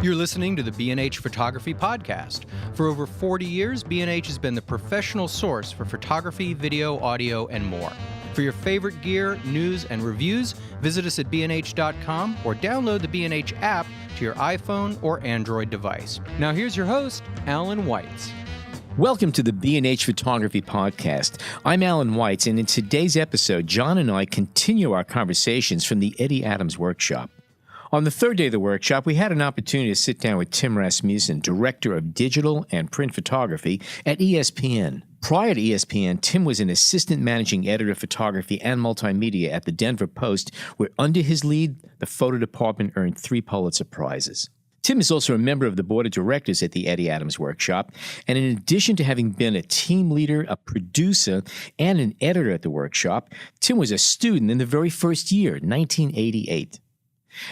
You're listening to the B&H Photography Podcast. For over 40 years, B&H has been the professional source for photography, video, audio, and more. For your favorite gear, news, and reviews, visit us at bnh.com or download the B&H app to your iPhone or Android device. Now here's your host, Alan Weitz. Welcome to the B&H Photography Podcast. I'm Alan Weitz, and in today's episode, John and I continue our conversations from the Eddie Adams Workshop. On the third day of the workshop, we had an opportunity to sit down with Tim Rasmussen, Director of Digital and Print Photography at ESPN. Prior to ESPN, Tim was an Assistant Managing Editor of Photography and Multimedia at the Denver Post, where under his lead, the photo department earned 3 Pulitzer Prizes. Tim is also a member of the board of directors at the Eddie Adams Workshop, and in addition to having been a team leader, a producer, and an editor at the workshop, Tim was a student in the very first year, 1988.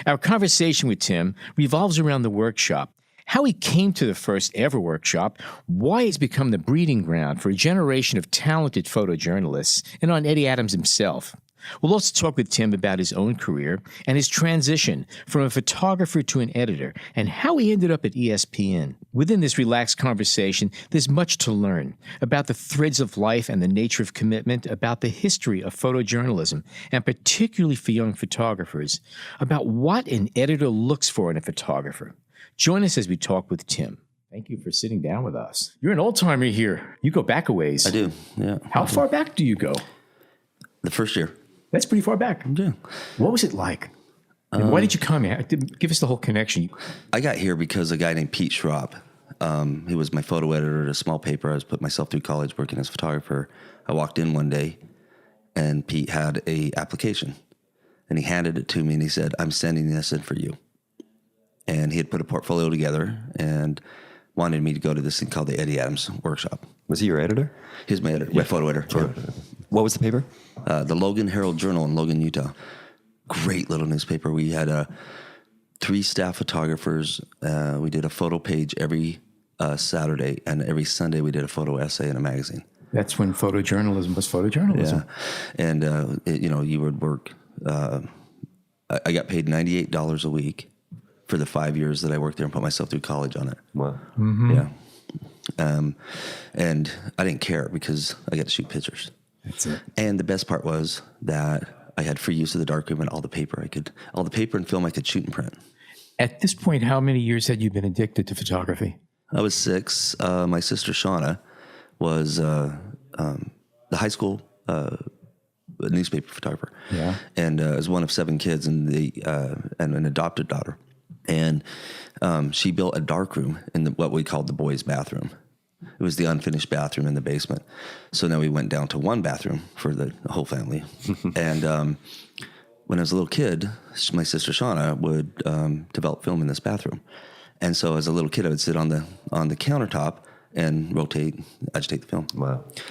Our conversation with Tim revolves around the workshop, how he came to the first ever workshop, why it's become the breeding ground for a generation of talented photojournalists, and on Eddie Adams himself. We'll also talk with Tim about his own career and his transition from a photographer to an editor and how he ended up at ESPN. Within this relaxed conversation, there's much to learn about the threads of life and the nature of commitment, about the history of photojournalism, and particularly for young photographers, about what an editor looks for in a photographer. Join us as we talk with Tim. Thank you for sitting down with us. You're an old-timer here. You go back a ways. I do, yeah. How far back do you go? The first year. That's pretty far back. Yeah. What was it like? And why did you come here? Give us the whole connection. I got here because a guy named Pete Schraub, he was my photo editor at a small paper. I was putting myself through college working as a photographer. I walked in one day, and Pete had a application, and he handed it to me, and he said, "I'm sending this in for you." And he had put a portfolio together and wanted me to go to this thing called the Eddie Adams Workshop. Was he your editor? He was my editor, my photo editor. Yeah. What was the paper? The Logan Herald Journal in Logan, Utah. Great little newspaper. We had 3 staff photographers. We did a photo page every Saturday, and every Sunday we did a photo essay in a magazine. That's when photojournalism was photojournalism. Yeah. And, you would work. I got paid $98 a week for the 5 years that I worked there and put myself through college on it. Wow. Mm-hmm. Yeah. And I didn't care because I got to shoot pictures. That's it. And the best part was that I had free use of the darkroom and all the paper and film I could shoot and print. At this point, how many years had you been addicted to photography? I was 6. My sister Shauna was the high school newspaper photographer. Yeah. And was one of 7 kids and an adopted daughter. And she built a darkroom in what we called the boys' bathroom. It was the unfinished bathroom in the basement. So now we went down to 1 bathroom for the whole family. And when I was a little kid, my sister Shauna would develop film in this bathroom. And so as a little kid, I would sit on the countertop and agitate the film. Wow. And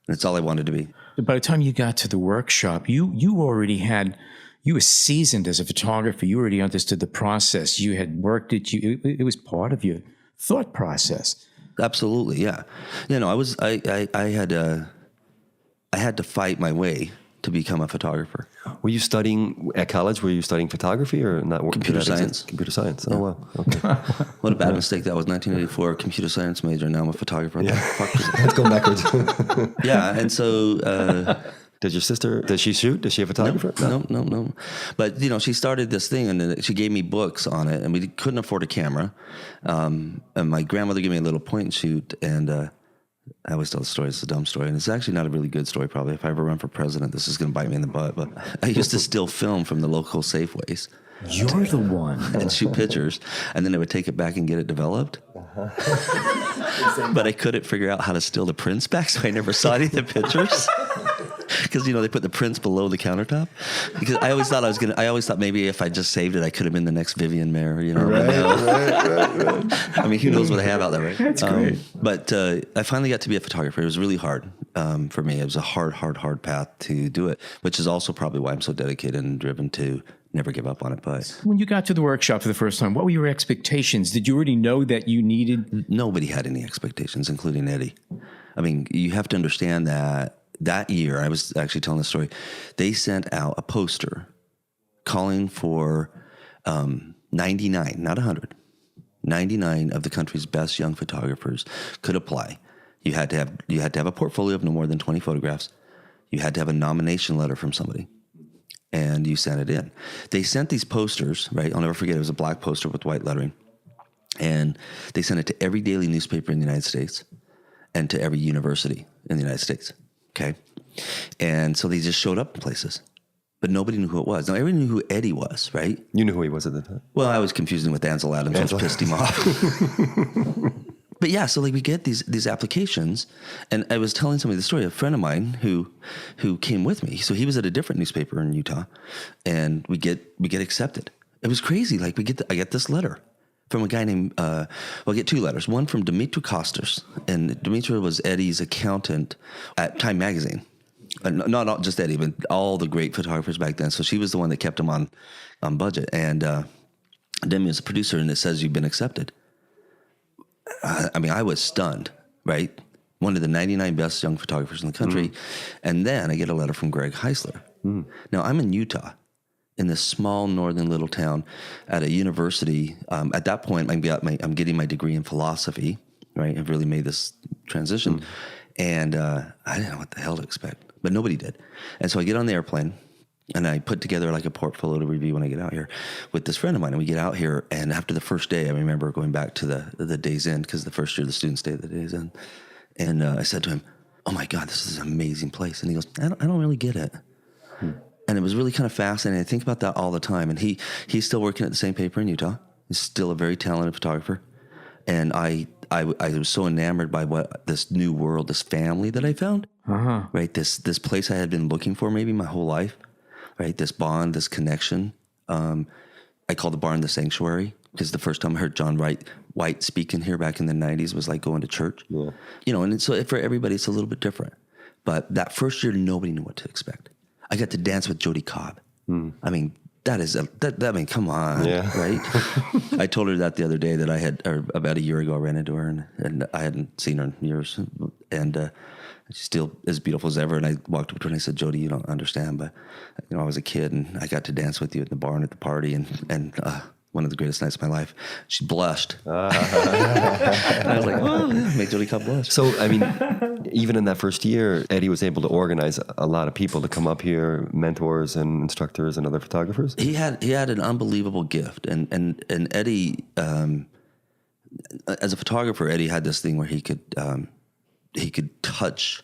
that's all I wanted to be. By the time you got to the workshop, you were seasoned as a photographer. You already understood the process. You had worked it. It was part of your thought process. Absolutely, yeah. I had to fight my way to become a photographer. Were you studying at college? Were you studying photography or not? Computer science. Computer science. Yeah. Oh, wow. Okay. What a bad mistake that was. 1984, computer science major. Now I'm a photographer. Yeah. It's going backwards. Yeah, and so... Did your sister, did she shoot? Is she a photographer? No. But, she started this thing, and she gave me books on it, and we couldn't afford a camera. And my grandmother gave me a little point and shoot, and I always tell the story. It's a dumb story, and it's actually not a really good story, probably. If I ever run for president, this is going to bite me in the butt. But I used to steal film from the local Safeways. You're the one. And shoot pictures, and then I would take it back and get it developed. But I couldn't figure out how to steal the prints back, so I never saw any of the pictures. Because, they put the prints below the countertop. Because I always thought maybe if I just saved it, I could have been the next Vivian Mayer, Right. I mean, who knows what I have out there, right? That's great. But I finally got to be a photographer. It was really hard for me. It was a hard path to do it, which is also probably why I'm so dedicated and driven to never give up on it. But when you got to the workshop for the first time, what were your expectations? Did you already know that you needed? Nobody had any expectations, including Eddie. I mean, you have to understand that year, I was actually telling the story, they sent out a poster calling for 99, not 100, 99 of the country's best young photographers could apply. You had to have a portfolio of no more than 20 photographs. You had to have a nomination letter from somebody, and you sent it in. They sent these posters, right? I'll never forget. It was a black poster with white lettering, and they sent it to every daily newspaper in the United States and to every university in the United States. Okay, and so they just showed up in places, but nobody knew who it was. Now everybody knew who Eddie was, right? You knew who he was at the time. Well, I was confusing with Ansel Adams, which pissed him off. But yeah, so like we get these applications, and I was telling somebody the story. A friend of mine who came with me, so he was at a different newspaper in Utah, and we get accepted. It was crazy. Like I get this letter from a guy named I get two letters. One from Dimitri Kostas, and Dimitri was Eddie's accountant at Time Magazine. Not just Eddie, but all the great photographers back then. So she was the one that kept him on budget, and Demi is a producer, and it says you've been accepted. I mean, I was stunned, right? One of the 99 best young photographers in the country. And then I get a letter from Greg Heisler. Now, I'm in Utah, in this small northern little town at a university. At that point, I'm getting my degree in philosophy, right? I've really made this transition. And I didn't know what the hell to expect, but nobody did. And so I get on the airplane, and I put together like a portfolio to review when I get out here with this friend of mine. And we get out here, and after the first day, I remember going back to the day's end, because the first year the students stay at the day's end. And I said to him, "Oh my God, this is an amazing place." And he goes, I don't really get it. And it was really kind of fascinating. I think about that all the time. And he's still working at the same paper in Utah. He's still a very talented photographer. And I was so enamored by what this new world, this family that I found, right? This place I had been looking for maybe my whole life. Right, this bond, this connection. I call the barn the sanctuary, because the first time I heard John White speak in here back in the 90s was like going to church. Yeah. You know, and so for everybody, it's a little bit different. But that first year, nobody knew what to expect. I got to dance with Jody Cobb. I mean, I mean, come on, right? I told her that the other day that about a year ago, I ran into her, and I hadn't seen her in years. And she's still as beautiful as ever. And I walked up to her and I said, "Jody, you don't understand, but I was a kid, and I got to dance with you at the barn at the party, and one of the greatest nights of my life." She blushed. And I was like, "Oh, yeah, make Jody Cobb blush." So, I mean, even in that first year, Eddie was able to organize a lot of people to come up here, mentors and instructors and other photographers. He had an unbelievable gift, and Eddie, as a photographer, Eddie had this thing where he could touch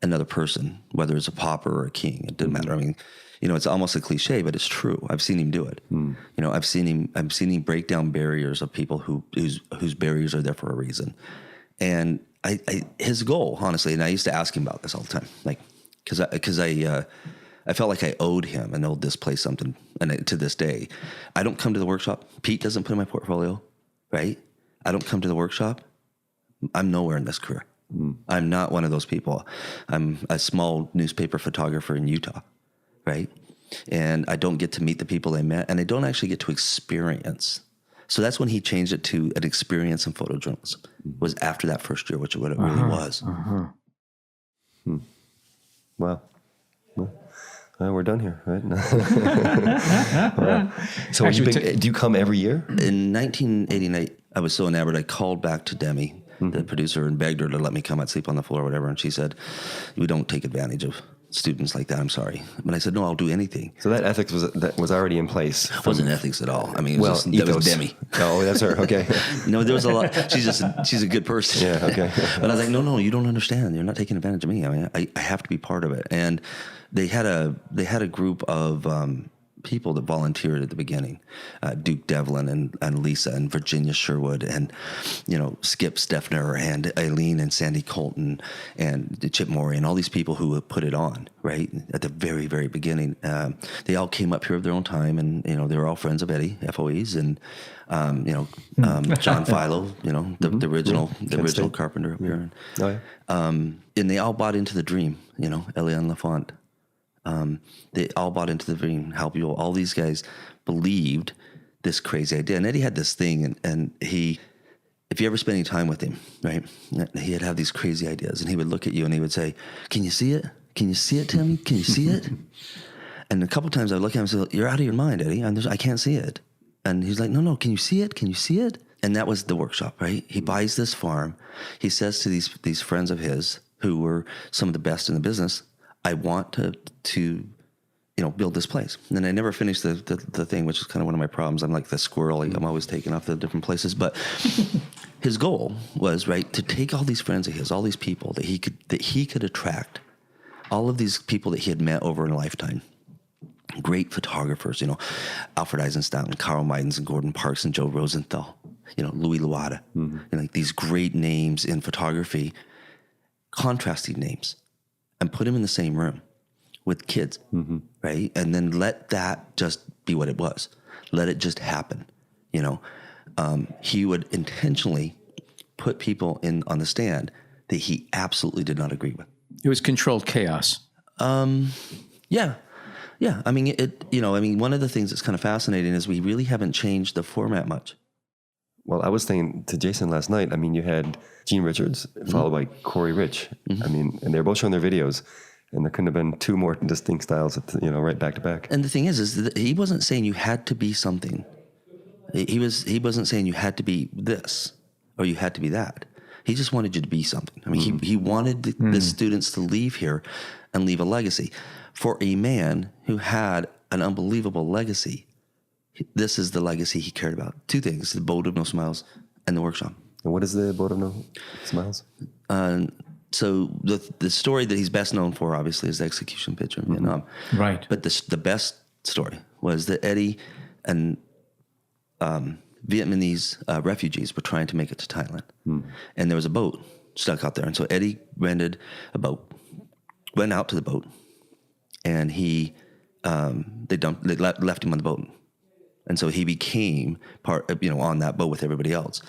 another person, whether it's a pauper or a king. It didn't matter. I mean, it's almost a cliche, but it's true. I've seen him do it. I've seen him break down barriers of people whose barriers are there for a reason. And his goal, honestly, and I used to ask him about this all the time, like, because I felt like I owed this place something. And to this day, I don't come to the workshop. Pete doesn't put in my portfolio, right? I don't come to the workshop. I'm nowhere in this career. I'm not one of those people. I'm a small newspaper photographer in Utah, right? And I don't get to meet the people I met, and I don't actually get to experience. So that's when he changed it to an experience in photojournalism. Was after that first year, which is what it really was. Wow. Well, we're done here, right? So do you come every year? In 1989, I was so enamored, I called back to Demi, the producer, and begged her to let me come. I'd sleep on the floor or whatever. And she said, "We don't take advantage of students like that. I'm sorry." But I said, "No, I'll do anything." So that ethics was already in place. It wasn't ethics at all. I mean, it was that was Demi. Oh, that's her. Okay. No, there was a lot. She's a good person. Yeah. Okay. But I was like, no, you don't understand. You're not taking advantage of me. I mean, I have to be part of it. And they had a group of people that volunteered at the beginning, Duke Devlin and Lisa and Virginia Sherwood and Skip Steffner and Eileen and Sandy Colton and Chip Morey and all these people who put it on right at the very, very beginning. They all came up here of their own time, and they were all friends of Eddie, FOEs, and John Philo, the original carpenter up here. Oh, yeah. And they all bought into the dream. Eliane Lafont. They all bought into the dream. Hal Buell, all these guys believed this crazy idea. And Eddie had this thing, and he, if you ever spent any time with him, right, he'd have these crazy ideas, and he would look at you and he would say, "Can you see it? Can you see it, Timmy? Can you see it?" And a couple times I'd look at him and say, "You're out of your mind, Eddie. I can't see it." And he's like, "No, can you see it? Can you see it?" And that was the workshop, right? He buys this farm. He says to these friends of his who were some of the best in the business, I want to build this place. And I never finished the thing, which is kind of one of my problems. I'm like the squirrel. I'm always taking off the different places. But his goal was, right, to take all these friends of his, all these people that he could attract, all of these people that he had met over a lifetime. Great photographers, Alfred Eisenstadt and Carl Meidens and Gordon Parks and Joe Rosenthal, Louis Luada, like these great names in photography, contrasting names, and put him in the same room with kids, right? And then let that just be what it was. Let it just happen, He would intentionally put people on the stand that he absolutely did not agree with. It was controlled chaos. Yeah. Yeah. I mean, one of the things that's kind of fascinating is we really haven't changed the format much. Well, I was saying to Jason last night, I mean, you had Gene Richards followed by Corey Rich. I mean, and they're both showing their videos, and there couldn't have been two more distinct styles, right back to back. And the thing is that he wasn't saying you had to be something. He wasn't saying you had to be this or you had to be that. He just wanted you to be something. I mean, he wanted the students to leave here and leave a legacy. For a man who had an unbelievable legacy, this is the legacy he cared about. Two things: the Boat of No Smiles and the workshop. And what is the Boat of No Smiles? So the story that he's best known for, obviously, is the execution picture in Vietnam. Right. But the best story was that Eddie and Vietnamese refugees were trying to make it to Thailand. And there was a boat stuck out there. And so Eddie rented a boat, went out to the boat, and they left him on the boat. And so he became part of, on that boat with everybody else.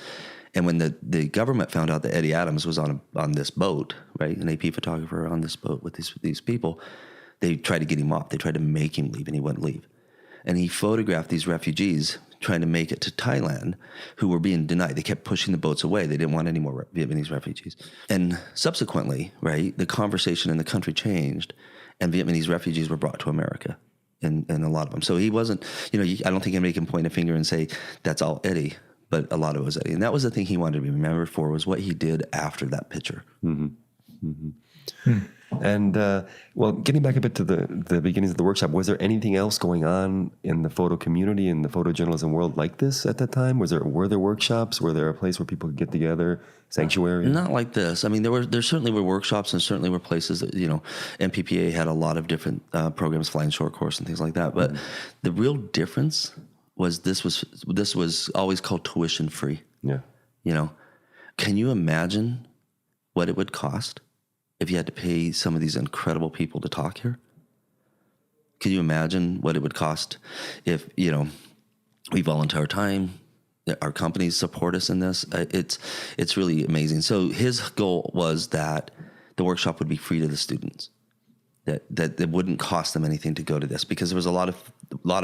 And when the government found out that Eddie Adams was on this boat, right, an AP photographer on this boat with these people, they tried to get him off. They tried to make him leave, and he wouldn't leave. And he photographed these refugees trying to make it to Thailand who were being denied. They kept pushing the boats away. They didn't want any more Vietnamese refugees. And subsequently, right, the conversation in the country changed, and Vietnamese refugees were brought to America, and a lot of them. So he wasn't, I don't think anybody can point a finger and say, that's all Eddie, but a lot of it was Eddie. And that was the thing he wanted to be remembered for, was what he did after that picture. And, getting back a bit to the beginnings of the workshop, was there anything else going on in the photo community, in the photojournalism world like this at that time? Were there workshops? Were there a place where people could get together, sanctuary? Not like this. I mean, there certainly were workshops, and certainly were places that, MPPA had a lot of different programs, flying short course and things like that. But the real difference was this was always called tuition free. Yeah. Can you imagine what it would cost if you had to pay some of these incredible people to talk here? Can you imagine what it would cost if, we volunteer our time, our companies support us in this? It's really amazing. So his goal was that the workshop would be free to the students, that it wouldn't cost them anything to go to this, because there was a lot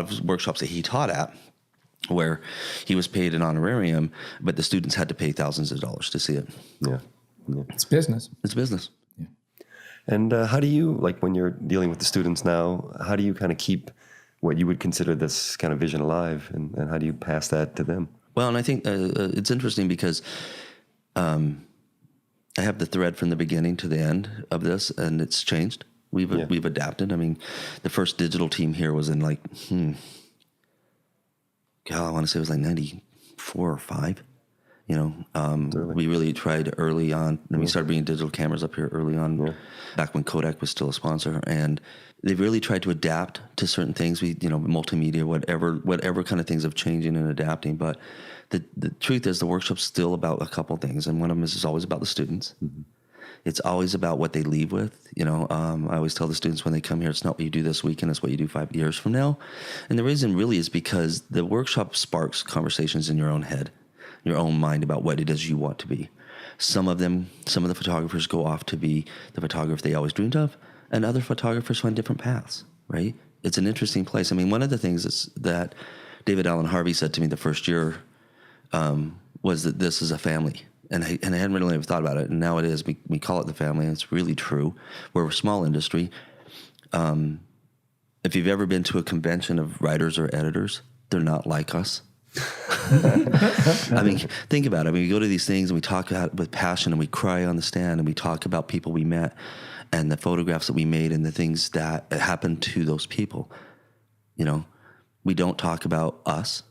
of workshops that he taught at where he was paid an honorarium, but the students had to pay thousands of dollars to see it. Yeah. It's business. It's business. And how do you, like when you're dealing with the students now, how do you kind of keep what you would consider this kind of vision alive, and how do you pass that to them? Well, and I think it's interesting because I have the thread from the beginning to the end of this, and it's changed. We've adapted. I mean, the first digital team here was in I want to say it was like 94 or 5. We really tried early on, and we started bringing digital cameras up here early on, back when Kodak was still a sponsor, and they really tried to adapt to certain things. Multimedia, whatever kind of things of changing and adapting. But the truth is, the workshop's still about a couple things, and one of them is always about the students. It's always about what they leave with. I always tell the students when they come here, it's not what you do this weekend, it's what you do 5 years from now. And the reason really is because the workshop sparks conversations in your own head, your own mind, about what it is you want to be. Some of the photographers go off to be the photographer they always dreamed of, and other photographers find different paths, right? It's an interesting place. I mean, one of the things that David Allen Harvey said to me the first year was that this is a family. And I hadn't really ever thought about it, and now it is. We call it the family, and it's really true. We're a small industry. If you've ever been to a convention of writers or editors, they're not like us. I mean, think about it. I mean, we go to these things and we talk about it with passion and we cry on the stand and we talk about people we met and the photographs that we made and the things that happened to those people. You know, we don't talk about us.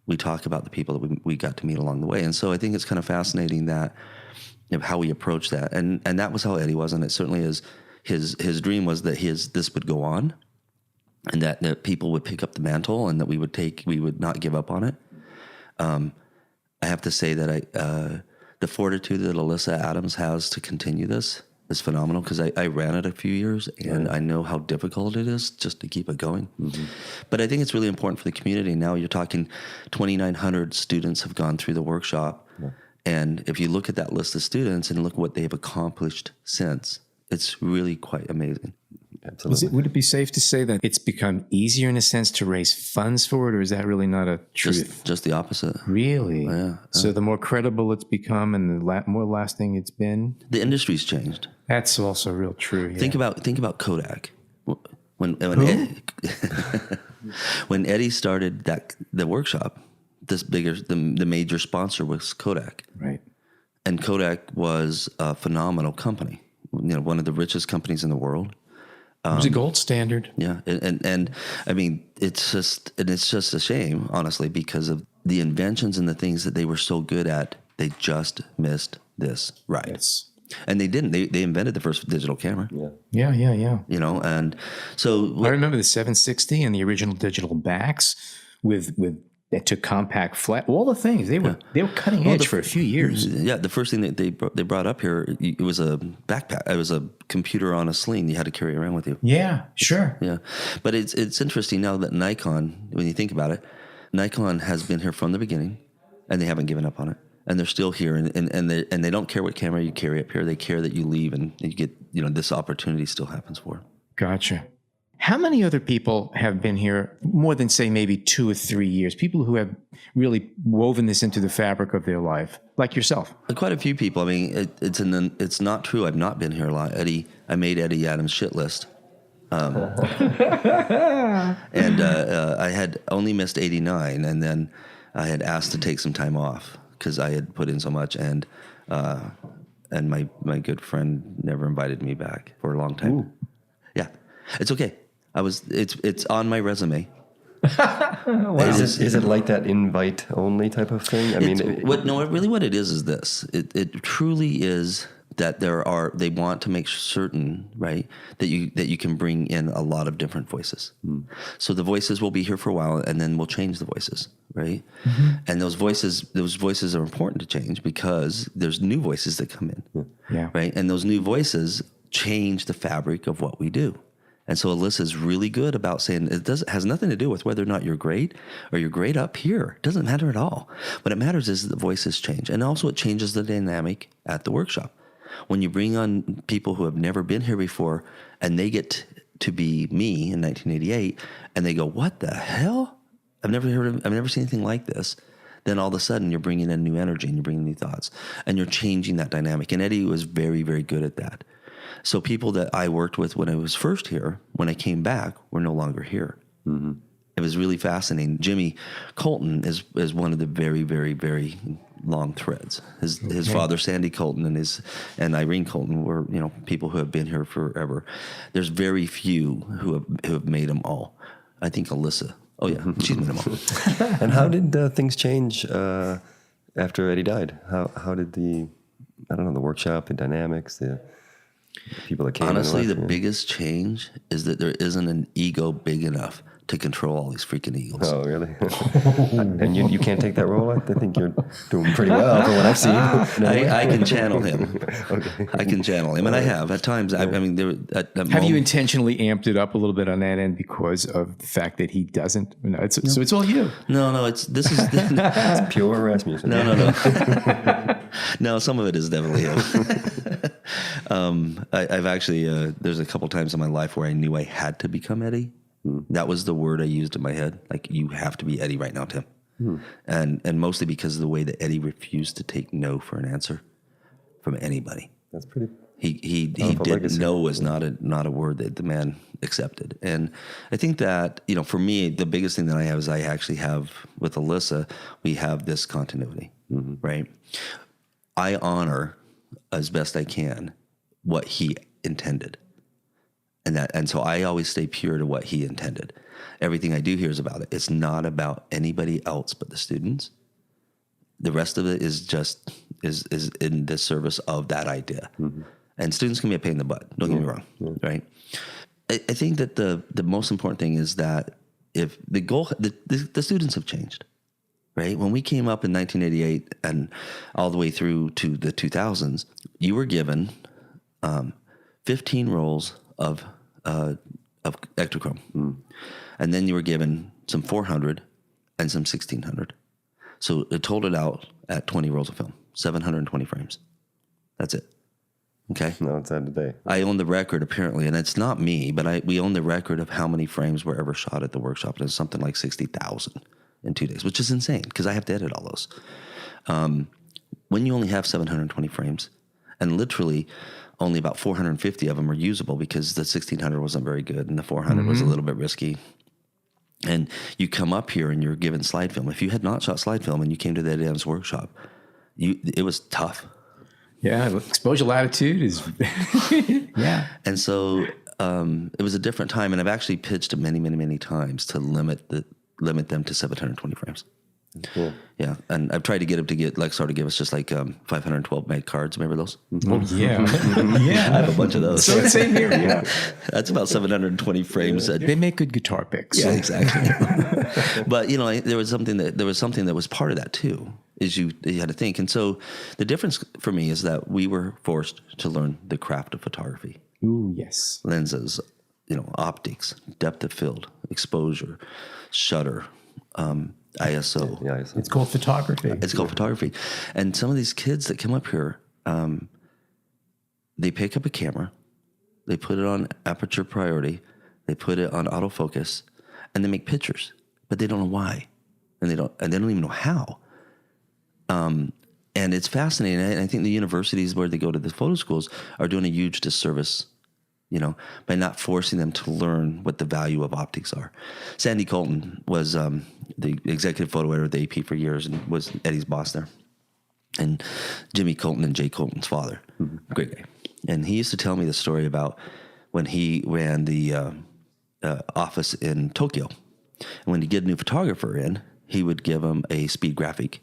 We talk about the people that we got to meet along the way. And so I think it's kind of fascinating that, you know, how we approach that. And that was how Eddie was. And it certainly is. His dream was that this would go on and that people would pick up the mantle and that we would not give up on it. I have to say that the fortitude that Alyssa Adams has to continue this is phenomenal, because I ran it a few years and I know how difficult it is just to keep it going. Mm-hmm. But I think it's really important for the community. Now you're talking 2,900 students have gone through the workshop. Yeah. And if you look at that list of students and look what they've accomplished since, it's really quite amazing. Absolutely. Would it be safe to say that it's become easier in a sense to raise funds for it, or is that really not a truth? Just the opposite. Really? Yeah. So the more credible it's become and the more lasting it's been? The industry's changed. That's also real true. Yeah. Think about Kodak. When Eddie started the workshop, the major sponsor was Kodak. Right. And Kodak was a phenomenal company. You know, one of the richest companies in the world. It was a gold standard. Yeah. And I mean, it's just a shame, honestly, because of the inventions and the things that they were so good at. They just missed this ride. Yes. And they didn't. They invented the first digital camera. Yeah. You know, and so... I remember the 760 and the original digital backs with that took compact flat, all the things. They were cutting edge for a few years. Yeah, the first thing that they brought up here, it was a backpack. It was a computer on a sling you had to carry around with you. Yeah, sure. Yeah, but it's interesting now that Nikon, when you think about it, Nikon has been here from the beginning, and they haven't given up on it. And they're still here, and they don't care what camera you carry up here. They care that you leave and you get, you know, this opportunity still happens for them. Gotcha. How many other people have been here more than, say, maybe 2 or 3 years? People who have really woven this into the fabric of their life, like yourself? Quite a few people. I mean, it's not true. I've not been here a lot. I made Eddie Adams' shit list. And I had only missed 89, and then I had asked to take some time off because I had put in so much, and my good friend never invited me back for a long time. Ooh. Yeah, it's okay. It's on my resume. Wow. Is it like that invite only type of thing? What it is this. It truly is that they want to make certain, right, that you can bring in a lot of different voices. So the voices will be here for a while, and then we'll change the voices, right? Mm-hmm. And those voices are important to change because there's new voices that come in, right? And those new voices change the fabric of what we do. And so Alyssa's really good about saying it has nothing to do with whether or not you're great or you're great up here. It doesn't matter at all. What it matters is that the voices change. And also it changes the dynamic at the workshop. When you bring on people who have never been here before and they get to be me in 1988 and they go, what the hell? I've never seen anything like this. Then all of a sudden you're bringing in new energy and you're bringing new thoughts and you're changing that dynamic. And Eddie was very, very good at that. So people that I worked with when I was first here, when I came back, were no longer here. Mm-hmm. It was really fascinating. Jimmy Colton is one of the very, very, very long threads. His father, Sandy Colton, and Irene Colton were, you know, people who have been here forever. There's very few who have made them all. I think Alyssa. Oh yeah, she's made them all. And how did things change after Eddie died? How did the workshop, the dynamics, the people that came? Honestly, the biggest change is that there isn't an ego big enough to control all these freaking eagles. Oh, really? And you can't take that role? I think you're doing pretty well from what I've seen. I can channel him. Okay. I can channel him, and I have at times. I mean, have you intentionally amped it up a little bit on that end because of the fact that he doesn't? No, so it's all you. No. It's pure Rasmussen. No. No, some of it is definitely him. I've actually there's a couple times in my life where I knew I had to become Eddie. That was the word I used in my head. Like, you have to be Eddie right now, Tim. And mostly because of the way that Eddie refused to take no for an answer from anybody. That's pretty He didn't legacy. know was not a word that the man accepted. And I think that, for me, the biggest thing that I have is I actually have with Alyssa, we have this continuity, right? I honor as best I can what he intended. And so I always stay pure to what he intended. Everything I do here is about it. It's not about anybody else but the students. The rest of it is just is in the service of that idea. And students can be a pain in the butt. Don't get me wrong, right? I think that the most important thing is that if the goal, the students have changed, right? When we came up in 1988 and all the way through to the 2000s, you were given 15 rolls of Ektachrome, and then you were given some 400 and some 1600. So it totaled out at 20 rolls of film, 720 frames. That's it. Okay. No, it's sad today. I own the record apparently, and it's not me, but we own the record of how many frames were ever shot at the workshop. And it's something like 60,000 in 2 days, which is insane because I have to edit all those. When you only have 720 frames, and literally only about 450 of them are usable because the 1600 wasn't very good and the 400 was a little bit risky. And you come up here and you're given slide film. If you had not shot slide film and you came to the Eddie Adams workshop, it was tough. Yeah, exposure latitude is, yeah. And so it was a different time, and I've actually pitched it many, many, many times to limit them to 720 frames. Cool. Yeah, and I've tried to get him to get Lexar to give us just like 512 meg cards. Remember those? Oh, yeah. Yeah. I have a bunch of those. So same here, yeah. That's about 720 frames. They make good guitar picks. Yeah, exactly. But there was something that was part of that too. Is you had to think, and so the difference for me is that we were forced to learn the craft of photography. Ooh, yes. Lenses, optics, depth of field, exposure, shutter, ISO. Yeah, ISO. It's called photography. It's called photography. And some of these kids that come up here, they pick up a camera, they put it on aperture priority, they put it on autofocus, and they make pictures, but they don't know why, and they don't even know how. And it's fascinating. And I think the universities where they go to the photo schools are doing a huge disservice, by not forcing them to learn what the value of optics are. Sandy Colton was the executive photo editor of the AP for years and was Eddie's boss there. And Jimmy Colton and Jay Colton's father, great guy. And he used to tell me the story about when he ran the office in Tokyo. And when he'd get a new photographer in, he would give him a speed graphic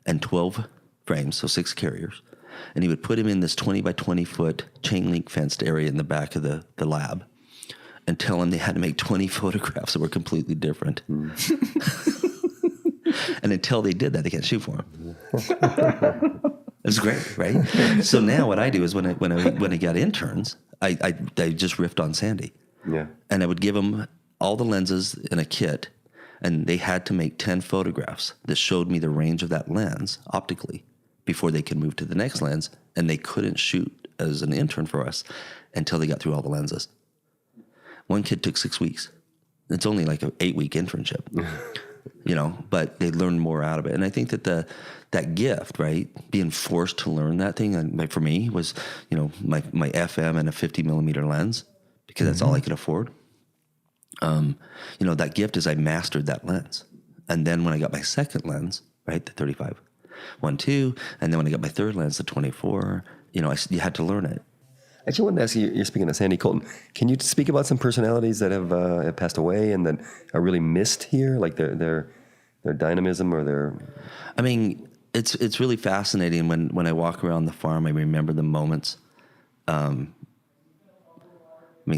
and 12 frames, so 6 carriers. And he would put him in this 20 by 20 foot chain link fenced area in the back of the lab and tell him they had to make 20 photographs that were completely different. And until they did that, they can't shoot for him. It's great, right? So now what I do is when I got interns, I just riffed on Sandy. Yeah. And I would give them all the lenses in a kit, and they had to make 10 photographs that showed me the range of that lens optically before they could move to the next lens, and they couldn't shoot as an intern for us until they got through all the lenses. One kid took 6 weeks. It's only like an 8-week internship, but they learned more out of it. And I think that that gift, right, being forced to learn that thing, and for me was, my FM and a 50 millimeter lens, because that's all I could afford. That gift is I mastered that lens. And then when I got my second lens, right, the 35, 1.2, and then when I got my third lens, the 24, you had to learn it. Actually, I wanted to ask you, you're speaking of Sandy Colton. Can you speak about some personalities that have passed away and that are really missed here, like their dynamism or their... I mean, it's really fascinating when I walk around the farm, I remember the moments.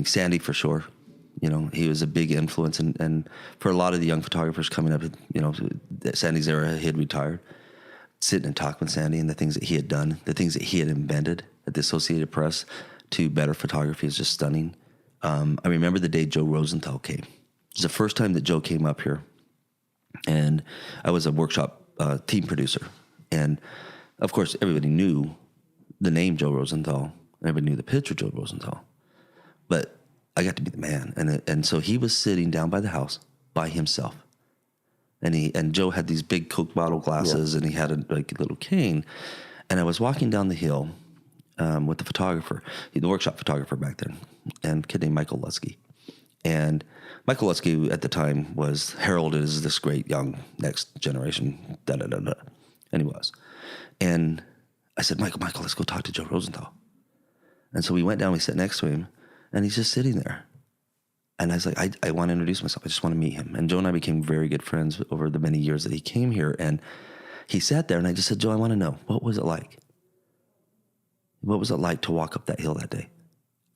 Sandy for sure. He was a big influence, and for a lot of the young photographers coming up, Sandy's era, he had retired. Sitting and talking with Sandy and the things that he had done, the things that he had invented at the Associated Press to better photography is just stunning. I remember the day Joe Rosenthal came. It was the first time that Joe came up here, and I was a workshop team producer. And, of course, everybody knew the name Joe Rosenthal. Everybody knew the picture Joe Rosenthal. But I got to be the man. And so he was sitting down by the house by himself. And Joe had these big Coke bottle glasses, and he had a little cane. And I was walking down the hill with the photographer, the workshop photographer back then, and a kid named Michael Lusky. And Michael Lusky at the time was heralded as this great young next generation, and he was. And I said, Michael, let's go talk to Joe Rosenthal. And so we went down, we sat next to him, and he's just sitting there. And I was like, I want to introduce myself. I just want to meet him. And Joe and I became very good friends over the many years that he came here. And he sat there, and I just said, Joe, I want to know, what was it like? What was it like to walk up that hill that day?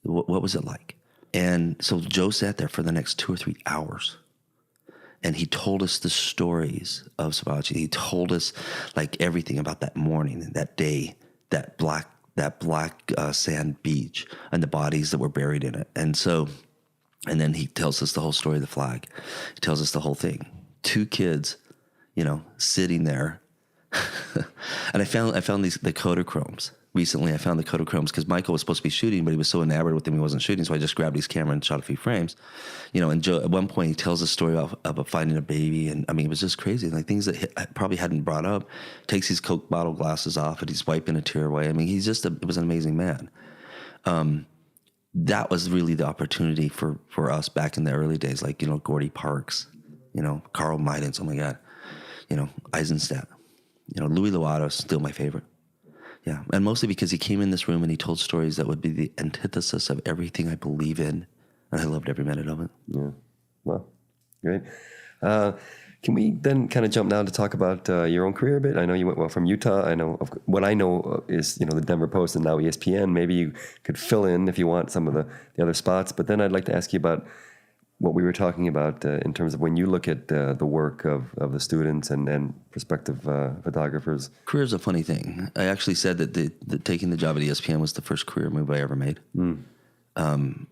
What was it like? And so Joe sat there for the next 2 or 3 hours, and he told us the stories of Sabachi. He told us like everything about that morning and that day, that black sand beach and the bodies that were buried in it. And then he tells us the whole story of the flag. He tells us the whole thing. 2 kids, sitting there. And I found the Kodachromes. Recently, I found the Kodachromes because Michael was supposed to be shooting, but he was so enamored with them he wasn't shooting. So I just grabbed his camera and shot a few frames. And Joe, at one point, he tells a story of finding a baby. And I mean, it was just crazy. Like things that I probably hadn't brought up. Takes his Coke bottle glasses off and he's wiping a tear away. I mean, it was an amazing man. That was really the opportunity for us back in the early days, like, Gordy Parks, Carl Meidens, oh my God, Eisenstadt, Louis Lovato is still my favorite. Yeah, and mostly because he came in this room and he told stories that would be the antithesis of everything I believe in, and I loved every minute of it. Yeah, well, great. Can we then kind of jump now to talk about your own career a bit? I know you went from Utah. I know what I know is the Denver Post and now ESPN. Maybe you could fill in if you want some of the other spots. But then I'd like to ask you about what we were talking about in terms of when you look at the work of the students and prospective photographers. Career is a funny thing. I actually said that taking the job at ESPN was the first career move I ever made.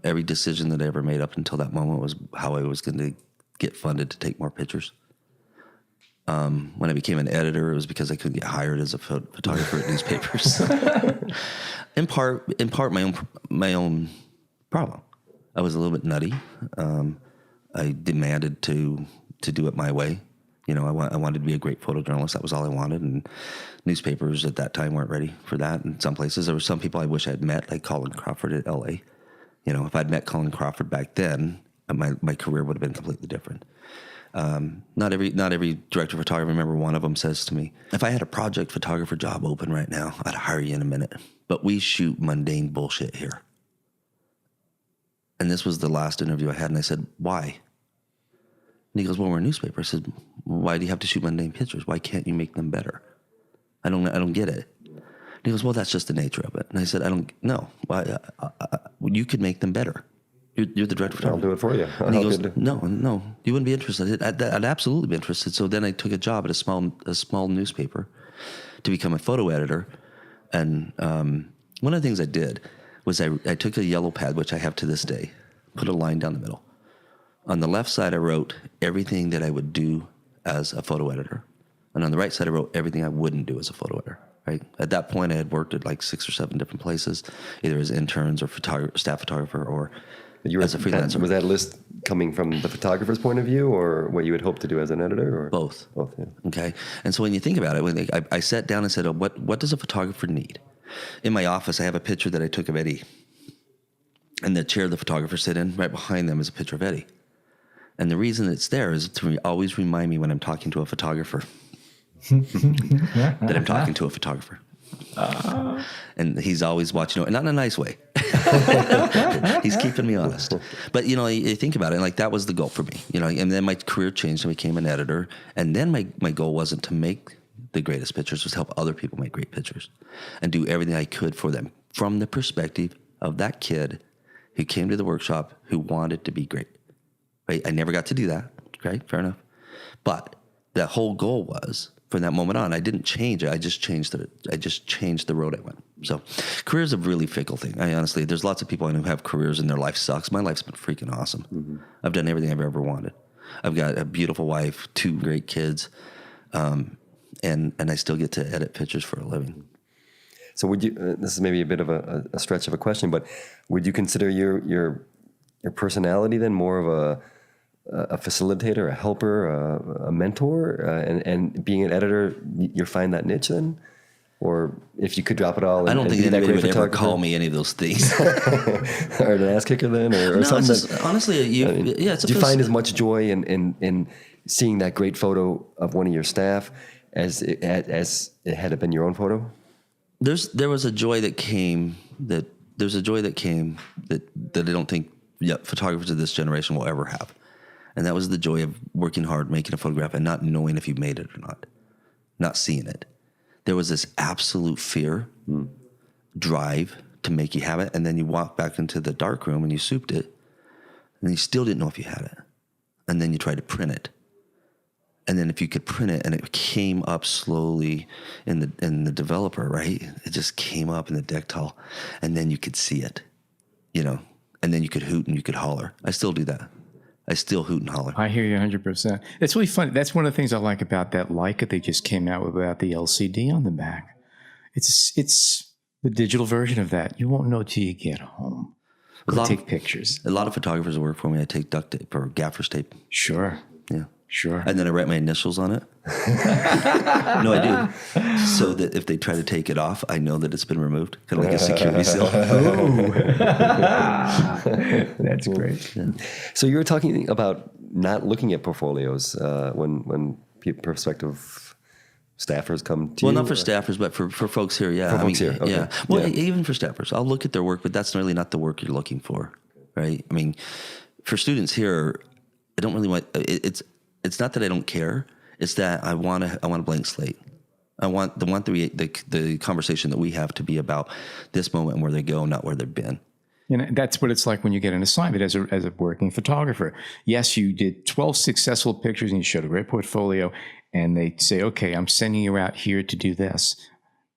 Every decision that I ever made up until that moment was how I was going to get funded to take more pictures. When I became an editor, it was because I couldn't get hired as a photographer at newspapers. in part, my own problem. I was a little bit nutty. I demanded to do it my way. I wanted to be a great photojournalist. That was all I wanted. And newspapers at that time weren't ready for that. In some places, there were some people I wish I'd met, like Colin Crawford at LA. If I'd met Colin Crawford back then, my career would have been completely different. Not every director of photography. I remember one of them says to me, if I had a project photographer job open right now, I'd hire you in a minute. But we shoot mundane bullshit here. And this was the last interview I had, and I said, why? And he goes, well, we're a newspaper. I said, why do you have to shoot mundane pictures? Why can't you make them better? I don't get it. And he goes, well, that's just the nature of it. And I said, I don't know. You could make them better. You're the director of photography. I'll do it for you. And he goes, no, you wouldn't be interested. I'd absolutely be interested. So then I took a job at a small newspaper to become a photo editor. And one of the things I did was I took a yellow pad, which I have to this day, put a line down the middle. On the left side, I wrote everything that I would do as a photo editor. And on the right side, I wrote everything I wouldn't do as a photo editor. Right? At that point, I had worked at like 6 or 7 different places, either as interns or staff photographer or as a freelancer. Was that list coming from the photographer's point of view or what you had hoped to do as an editor? Or? Both. Both, yeah. Okay. And so when you think about it, I sat down and said, what does a photographer need? In my office, I have a picture that I took of Eddie. And the chair the photographer sit in, right behind them is a picture of Eddie. And the reason it's there is to always remind me when I'm talking to a photographer that I'm talking to a photographer. And he's always watching, not in a nice way. He's keeping me honest. But, you think about it, like that was the goal for me. And then my career changed and I became an editor. And then my goal wasn't to make the greatest pictures, it was to help other people make great pictures and do everything I could for them from the perspective of that kid who came to the workshop who wanted to be great. Right? I never got to do that. Okay, fair enough. But the whole goal was, from that moment on, I didn't change it. I just changed the road I went. So career is a really fickle thing. Honestly, there's lots of people I know who have careers and their life sucks. My life's been freaking awesome. Mm-hmm. I've done everything I've ever wanted. I've got a beautiful wife, 2 great kids, and I still get to edit pictures for a living. So would you, this is maybe a bit of a stretch of a question, but would you consider your personality then more of a facilitator, a helper, a mentor, and being an editor, you find that niche then? Or if you could drop it all, I don't think anybody would ever call me any of those things. Or an ass kicker then, or no, something. It's just, honestly, it's. Do you find as much joy in seeing that great photo of one of your staff as it had been your own photo? There was a joy that came that I don't think photographers of this generation will ever have, and that was the joy of working hard, making a photograph, and not knowing if you made it or not seeing it. There was this absolute fear, drive to make you have it, and then you walk back into the dark room and you souped it, and you still didn't know if you had it, and then you tried to print it, and then if you could print it, and it came up slowly in the developer, right? It just came up in the Dectal, and then you could see it, and then you could hoot and you could holler. I still do that. I still hoot and holler. I hear you 100%. It's really funny. That's one of the things I like about that Leica they just came out with about the LCD on the back. It's the digital version of that. You won't know till you get home. Take pictures. A lot of photographers work for me. I take duct tape or gaffer's tape. Sure. Yeah. Sure. And then I write my initials on it. No, I do. So that if they try to take it off, I know that it's been removed. Kind of like a security seal. That's great. Yeah. So you were talking about not looking at portfolios when prospective staffers come to you? Well, not for staffers, but for folks here, yeah. For folks here, okay. Yeah. Well, even for staffers. I'll look at their work, but that's really not the work you're looking for, right? I mean, for students here, I don't really want it's not that I don't care. It's that I want a blank slate. I want the conversation that we have to be about this moment and where they go, not where they've been. And that's what it's like when you get an assignment as a working photographer. Yes, you did 12 successful pictures and you showed a great portfolio, and they say, okay, I'm sending you out here to do this.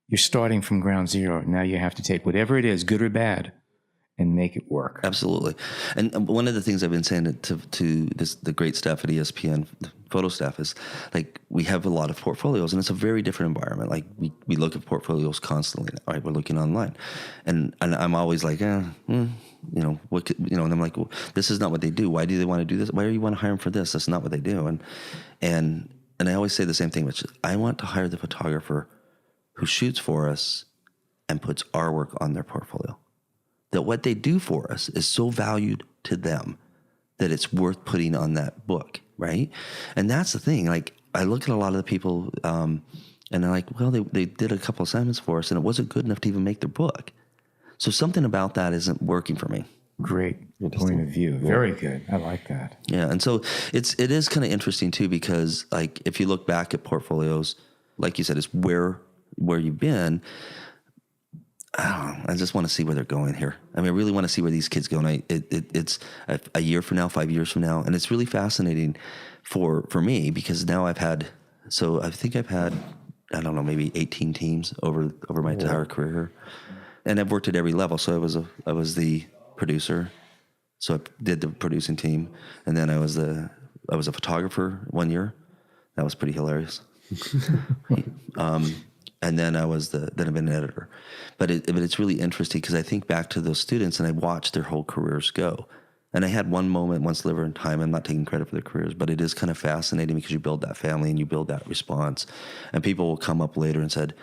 You're starting from ground zero. Now you have to take whatever it is, good or bad, and make it work. Absolutely. And one of the things I've been saying to the great staff at ESPN, the photo staff, is like we have a lot of portfolios, and it's a very different environment. Like we look at portfolios constantly, right? We're looking online, and I'm always like, and I'm like, well, this is not what they do. Why do they want to do this? Why do you want to hire them for this? That's not what they do. And I always say the same thing, which is I want to hire the photographer who shoots for us and puts our work on their portfolio. That what they do for us is so valued to them that it's worth putting on that book, right? And that's the thing. Like, I look at a lot of the people, and they're like, well, they did a couple assignments for us, and it wasn't good enough to even make their book. So something about that isn't working for me. Great point of view. Very good. I like that. Yeah, and so it is kind of interesting too, because like if you look back at portfolios, like you said, it's where you've been. I just want to see where they're going here. I mean, I really want to see where these kids go. And it's a year from now, 5 years from now. And it's really fascinating for me, because now I think I've had, I don't know, maybe 18 teams over my entire career. And I've worked at every level. So I was the producer. So I did the producing team. And then I was a photographer 1 year. That was pretty hilarious. And then I've been an editor, but it's really interesting because I think back to those students and I watched their whole careers go. And I had one sliver in time. I'm not taking credit for their careers, but it is kind of fascinating because you build that family and you build that response, and people will come up later and said,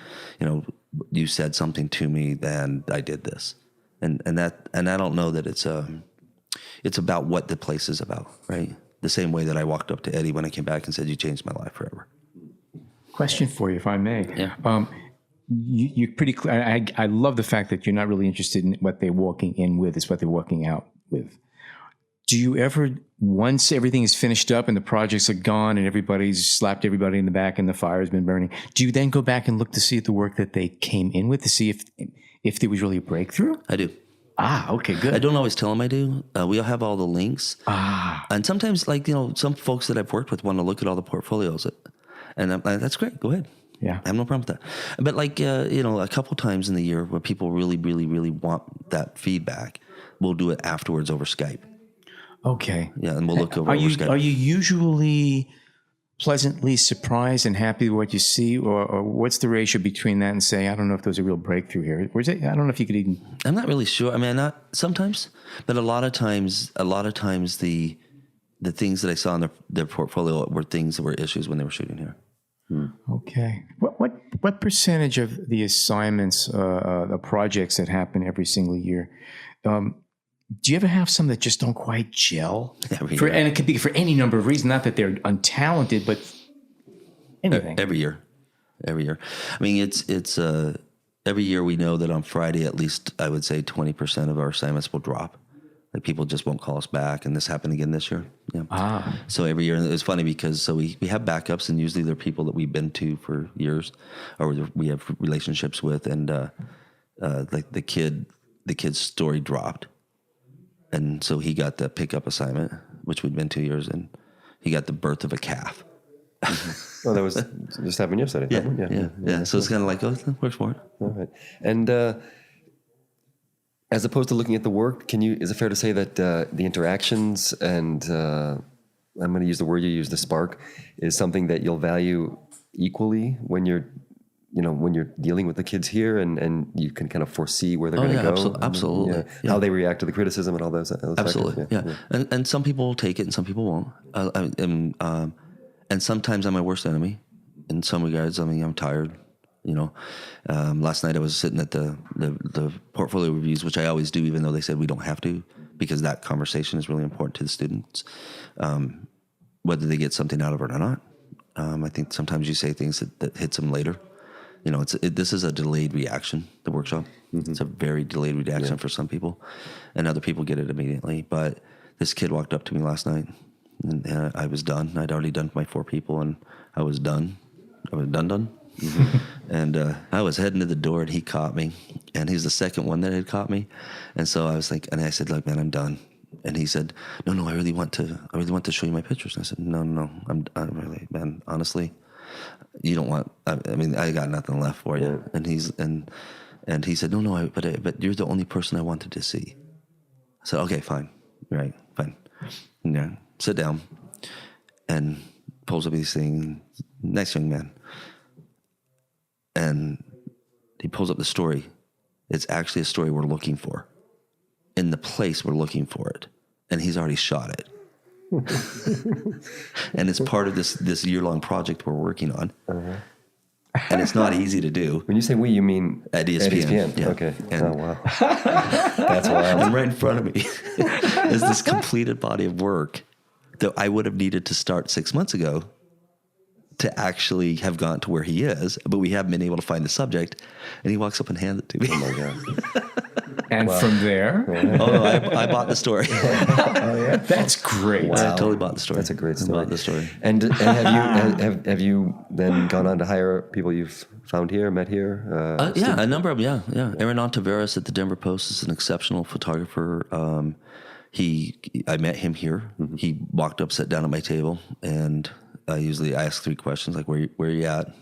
you said something to me, then I did this. And I don't know that it's about what the place is about, right? The same way that I walked up to Eddie when I came back and said, you changed my life forever. Question for you, if I may. Yeah. You're pretty clear. I love the fact that you're not really interested in what they're walking in with, it's what they're walking out with. Do you ever, once everything is finished up and the projects are gone and everybody's slapped everybody in the back and the fire's been burning, do you then go back and look to see at the work that they came in with to see if there was really a breakthrough? I do. Okay, good. I don't always tell them I do. We all have all the links. And sometimes, some folks that I've worked with want to look at all the portfolios. And I'm like, that's great. Go ahead. Yeah. I have no problem with that. But a couple times in the year where people really, really, really want that feedback, we'll do it afterwards over Skype. Okay. Yeah, and we'll look over Skype. Are you usually pleasantly surprised and happy with what you see, or what's the ratio between that and say, I don't know if there's a real breakthrough here? Or is it, I don't know if you could even... I'm not really sure. I mean, not sometimes, but a lot of times the things that I saw in their portfolio were things that were issues when they were shooting here. Okay. What percentage of the assignments, the projects that happen every single year, do you ever have some that just don't quite gel? And it could be for any number of reasons, not that they're untalented, but anything. Every year. I mean, it's every year we know that on Friday, at least I would say 20% of our assignments will drop. Like people just won't call us back, and this happened again this year. Yeah. So every year, and it was funny because we have backups, and usually they're people that we've been to for years, or we have relationships with, and like the kid's story dropped, and so he got the pickup assignment, which we'd been 2 years, and he got the birth of a calf. Well, that was just happened yesterday. Yeah. So it's kind of like, that works for it. All right. And as opposed to looking at the work, is it fair to say that the interactions and I'm going to use the word you used, the spark, is something that you'll value equally when you're dealing with the kids here, and you can kind of foresee where they're going to go? Absolutely. How they react to the criticism and all those absolutely. Factors. Yeah. And some people will take it and some people won't. And sometimes I'm my worst enemy. In some regards, I mean, I'm tired. Last night I was sitting at the portfolio reviews, which I always do, even though they said we don't have to, because that conversation is really important to the students, whether they get something out of it or not. I think sometimes you say things that hits them later. This is a delayed reaction, the workshop. Mm-hmm. It's a very delayed reaction for some people, and other people get it immediately. But this kid walked up to me last night, and I was done. I'd already done my 4 people, and I was done. I was done. Mm-hmm. And I was heading to the door, and he caught me, and he's the second one that had caught me. And so I was like, and I said, like, man, I'm done. And he said, no, I really want to show you my pictures. And I said, no, I'm really, man, honestly, you don't want, I mean, I got nothing left for you. And he said, no, but you're the only person I wanted to see. I said, okay, fine. Right. Fine. Yeah. Sit down, and pulls up these things. Nice young man. And he pulls up the story. It's actually a story we're looking for, in the place we're looking for it. And he's already shot it. And it's part of this year-long project we're working on. Uh-huh. And it's not easy to do. When you say we, you mean at ESPN. Yeah. Okay. Oh, wow. That's wild. And right in front of me is this completed body of work that I would have needed to start 6 months ago to actually have gone to where he is, but we haven't been able to find the subject. And he walks up and hands it to me. Oh my God. And from there? I bought the story. That's great. Wow. I totally bought the story. That's a great story. I bought the story. And have you then gone on to hire people you've found here, met here? A number of them, yeah. Aaron Ontiveros at the Denver Post is an exceptional photographer. I met him here. Mm-hmm. He walked up, sat down at my table, and I usually ask 3 questions, like where are you at?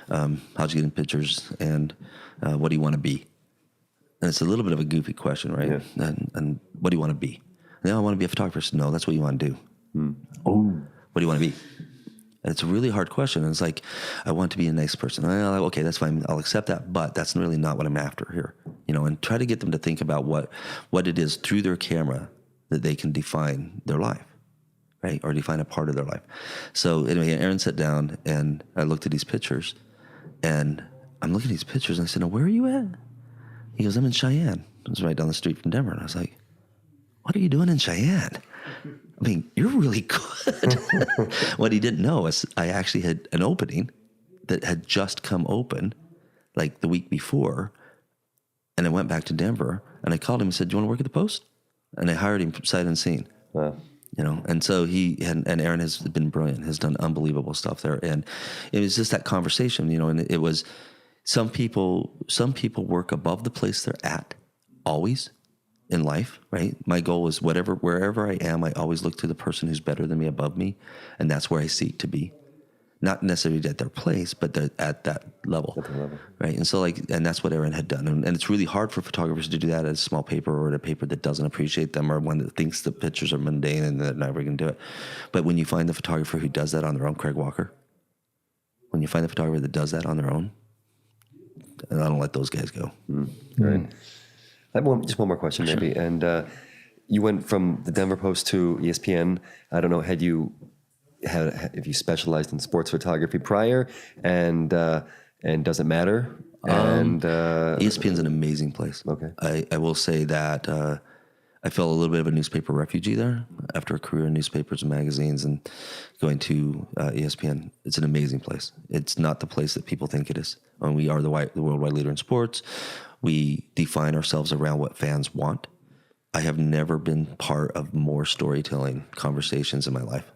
How'd you get in pictures, and what do you want to be? And it's a little bit of a goofy question, right? Yeah. And what do you want to be? I want to be a photographer. So, no, that's what you want to do. Oh, what do you want to be? And it's a really hard question. And it's like, I want to be a nice person. Okay, that's fine. I'll accept that, but that's really not what I'm after here. And try to get them to think about what it is through their camera that they can define their life, right? Or define a part of their life. So anyway, Aaron sat down, and I looked at these pictures, and I'm looking at these pictures, and I said, now, where are you at? He goes, I'm in Cheyenne. It was right down the street from Denver. And I was like, what are you doing in Cheyenne? I mean, you're really good. What he didn't know is I actually had an opening that had just come open like the week before. And I went back to Denver, and I called him and said, do you want to work at the Post? And I hired him sight unseen. Wow. And so and Aaron has been brilliant, has done unbelievable stuff there. And it was just that conversation, and it was, some people work above the place they're at always in life, right? My goal is wherever I am, I always look to the person who's better than me, above me. And that's where I seek to be. Not necessarily at their place, but at that level, right? And so and that's what Aaron had done. And it's really hard for photographers to do that at a small paper, or at a paper that doesn't appreciate them, or one that thinks the pictures are mundane and they're never going to do it. But when you find the photographer who does that on their own, Craig Walker, when you find the photographer that does that on their own, and I don't let those guys go. Right. I have just one more question, maybe. And you went from the Denver Post to ESPN. I don't know, had you if you specialized in sports photography prior, and does it matter? And ESPN's an amazing place. Okay. I will say that I felt a little bit of a newspaper refugee there after a career in newspapers and magazines, and going to ESPN. It's an amazing place. It's not the place that people think it is. We are the worldwide leader in sports. We define ourselves around what fans want. I have never been part of more storytelling conversations in my life.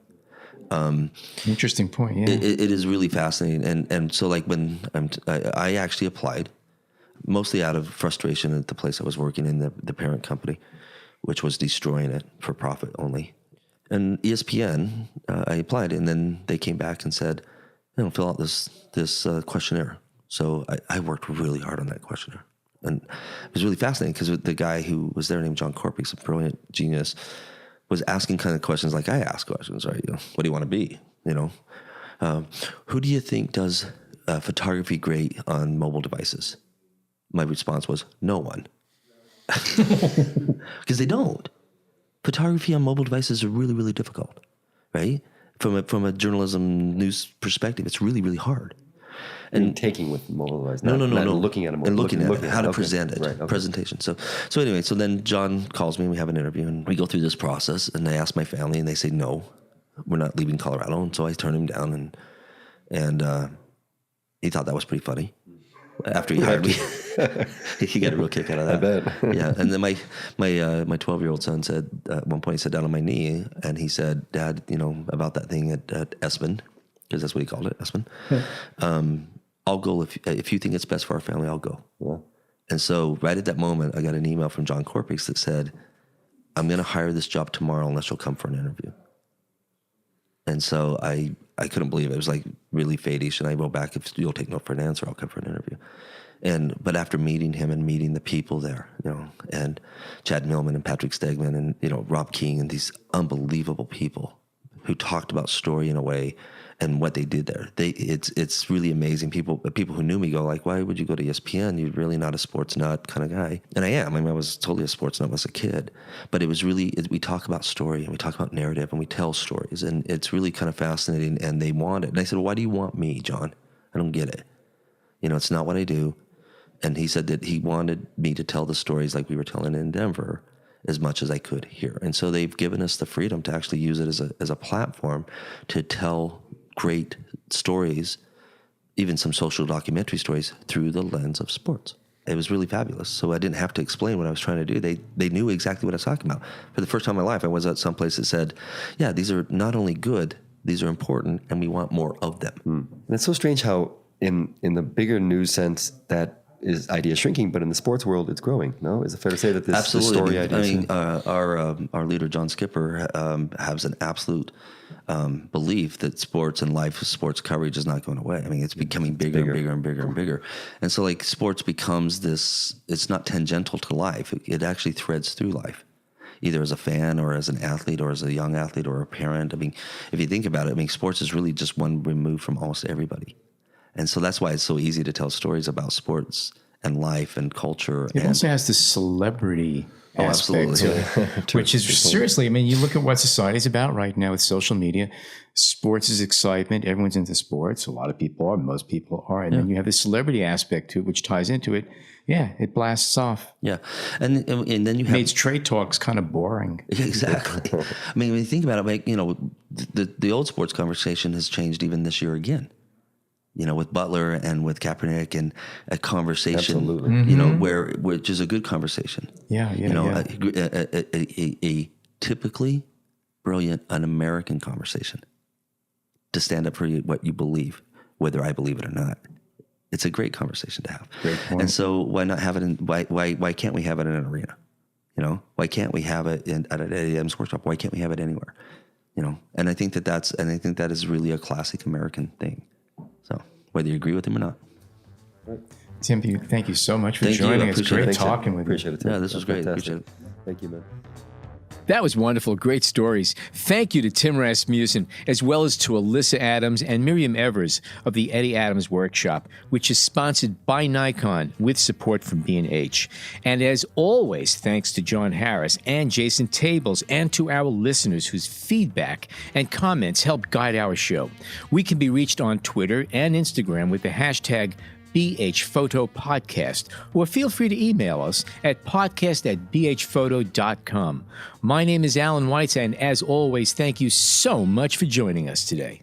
Interesting point. Yeah, it is really fascinating. And so like when I actually applied, mostly out of frustration at the place I was working in, the parent company, which was destroying it for profit only. And ESPN, I applied, and then they came back and said, fill out this questionnaire. So I worked really hard on that questionnaire. And it was really fascinating because the guy who was there named John Corpy, a brilliant genius, was asking kind of questions like I ask questions, right? What do you want to be? Who do you think does photography great on mobile devices? My response was, no one. Because they don't. Photography on mobile devices are really, really difficult, right? From a journalism news perspective, it's really, really hard. And taking with mobile device, no, looking at it, and looking at it, how to okay. present it, right, okay. Presentation. So anyway, so then John calls me and we have an interview and we go through this process, and I ask my family and they say no, we're not leaving Colorado, and so I turn him down, and he thought that was pretty funny. After he hired me, he got a real kick out of that. I bet. Yeah, and then my 12-year-old son said at one point, he sat down on my knee and he said, "Dad, about that thing at ESPN, because that's what he called it, ESPN. I'll go if you think it's best for our family. I'll go." Yeah. And so right at that moment, I got an email from John Corpy that said, "I'm going to hire this job tomorrow unless you'll come for an interview." And so I couldn't believe it. It was like really fate-ish. And I wrote back, "If you'll take no for an answer, I'll come for an interview." But after meeting him and meeting the people there, and Chad Millman and Patrick Stegman and, Rob King and these unbelievable people who talked about story in a way and what they did there. It's really amazing. People who knew me go like, "Why would you go to ESPN? You're really not a sports nut kind of guy." And I am. I was totally a sports nut as a kid. But it was really, we talk about story and we talk about narrative and we tell stories. And it's really kind of fascinating, and they want it. And I said, "Well, why do you want me, John? I don't get it. It's not what I do." And he said that he wanted me to tell the stories like we were telling in Denver as much as I could here. And so they've given us the freedom to actually use it as a platform to tell great stories, even some social documentary stories, through the lens of sports. It was really fabulous. So I didn't have to explain what I was trying to do. They knew exactly what I was talking about. For the first time in my life, I was at some place that said, "Yeah, these are not only good, these are important, and we want more of them." And it's so strange how in the bigger news sense that is idea shrinking, but in the sports world, it's growing. No, is it fair to say that this Absolutely. story idea? Our leader John Skipper has an absolute belief that sports and life sports coverage is not going away. It's becoming bigger and bigger and bigger and bigger. And so like sports becomes this. It's not tangential to life. It actually threads through life, either as a fan or as an athlete or as a young athlete or a parent. If you think about it, sports is really just one remove from almost everybody. And so that's why it's so easy to tell stories about sports and life and culture. It also has the celebrity aspect absolutely. to it, which is seriously, you look at what society's about right now with social media. Sports is excitement. Everyone's into sports. A lot of people are. Most people are. And then you have the celebrity aspect to it, which ties into it. Yeah, it blasts off. Yeah. And then you have... Makes trade talks kind of boring. Exactly. When you think about it, the old sports conversation has changed even this year again. With Butler and with Kaepernick, and a conversation, Absolutely. which is a good conversation. Yeah. A typically brilliant, an-American conversation to stand up for what you believe, whether I believe it or not. It's a great conversation to have. Great point. And so why not have it why can't we have it in an arena? Why can't we have it at an Eddie Adams workshop? Why can't we have it anywhere? And I think that is really a classic American thing. So whether you agree with him or not. Tim, thank you so much for Thank you. joining us. Great Appreciate it. talking with you. Appreciate it. Yeah, this was great. Fantastic. Appreciate it. Thank you, man. That was wonderful. Great stories. Thank you to Tim Rasmussen, as well as to Alyssa Adams and Miriam Evers of the Eddie Adams Workshop, which is sponsored by Nikon with support from B&H. And as always, thanks to John Harris and Jason Tables and to our listeners whose feedback and comments help guide our show. We can be reached on Twitter and Instagram with the hashtag BHPhotoPodcast, or feel free to email us at podcast@bhphoto.com. My name is Alan Weitz, and as always, thank you so much for joining us today.